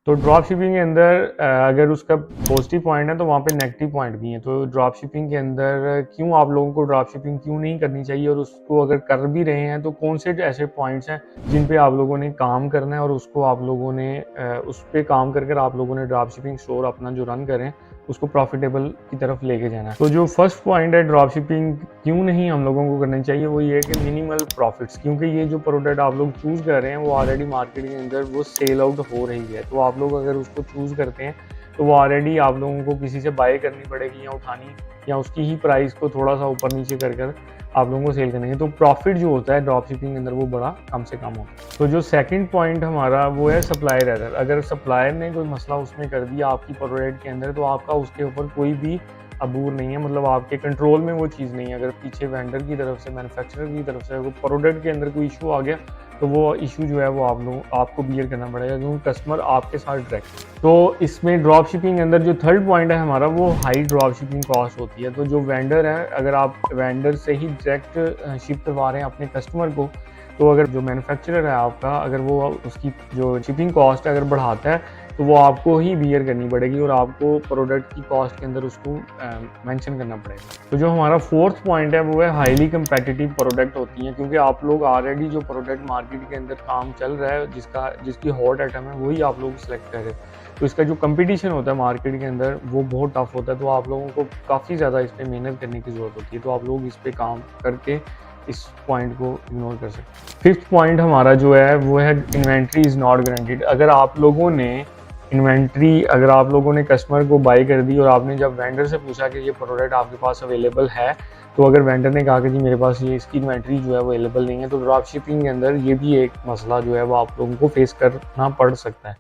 तो drop shipping के अंदर अगर उसका पॉजिटिव पॉइंट है तो वहाँ पे नेगेटिव पॉइंट भी है। तो ड्रॉप शिपिंग के अंदर क्यों आप लोगों को ड्रॉप शिपिंग क्यों नहीं करनी चाहिए, और उसको अगर कर भी रहे हैं तो कौन से ऐसे पॉइंट्स हैं जिन पे आप लोगों ने काम करना है और उसको आप लोगों ने उस पर काम कर आप लोगों ने ड्रॉप शिपिंग स्टोर अपना जो रन करें उसको प्रॉफिटेबल की तरफ लेके जाना है। तो जो फर्स्ट पॉइंट है ड्रॉप शिपिंग क्यों नहीं हम लोगों को करनी चाहिए, वो ये है कि मिनिमल प्रॉफिट्स, क्योंकि ये जो प्रोडक्ट आप लोग चूज़ कर रहे हैं वो ऑलरेडी मार्केट के अंदर वो सेल आउट हो रही है। तो आप लोग अगर उसको चूज़ करते हैं तो वो ऑलरेडी आप लोगों को किसी से बाय करनी पड़ेगी या उठानी, या उसकी ही प्राइस को थोड़ा सा ऊपर नीचे कर आप लोगों को सेल करने तो प्रॉफिट जो होता है ड्रॉप शिपिंग के अंदर वो बड़ा कम से कम होता है। तो जो सेकंड पॉइंट हमारा वो है सप्लायर एरर। अगर सप्लायर ने कोई मसला उसमें कर दिया आपकी प्रोडक्ट के अंदर तो आपका उसके ऊपर कोई भी अबूर नहीं है, मतलब आपके कंट्रोल में वो चीज़ नहीं है। अगर पीछे वेंडर की तरफ से, मैन्युफैक्चरर की तरफ से वो प्रोडक्ट के अंदर कोई इशू आ गया तो वो इशू जो है वो आपको बियर करना पड़ेगा, क्योंकि कस्टमर आपके साथ डायरेक्ट। तो इसमें ड्रॉप शिपिंग के अंदर जो थर्ड पॉइंट है हमारा वो हाई ड्रॉप शिपिंग कॉस्ट होती है। तो जो वेंडर है, अगर आप वेंडर से ही डायरेक्ट शिप करवा रहे हैं अपने कस्टमर को, तो अगर जो मैन्युफैक्चरर है आपका, अगर वो उसकी जो शिपिंग कॉस्ट अगर बढ़ाता है तो वो आपको ही बियर करनी पड़ेगी और आपको प्रोडक्ट की कॉस्ट के अंदर उसको मेंशन करना पड़ेगा। तो जो हमारा फोर्थ पॉइंट है वो है हाईली कंपेटिटिव प्रोडक्ट होती हैं, क्योंकि आप लोग ऑलरेडी जो प्रोडक्ट मार्केट के अंदर काम चल रहा है, जिसकी हॉट आइटम है वही आप लोग सेलेक्ट कर रहे हैं। तो इसका जो कंपटीशन होता है मार्केट के अंदर वो बहुत टफ होता है। तो आप लोगों को काफ़ी ज़्यादा इस पर मेहनत करने की ज़रूरत होती है। तो आप लोग इस पर काम करके इस पॉइंट को इग्नोर कर सकते हैं। फिफ्थ पॉइंट हमारा जो है वो है इन्वेंट्री इज़ नॉट गारंटीड। अगर आप लोगों ने कस्टमर को बाय कर दी और आपने जब वेंडर से पूछा कि ये प्रोडक्ट आपके पास अवेलेबल है, तो अगर वेंडर ने कहा कि जी मेरे पास ये इसकी इन्वेंट्री जो है वो अवेलेबल नहीं है, तो ड्रॉप शिपिंग के अंदर ये भी एक मसला जो है वो आप लोगों को फेस करना पड़ सकता है।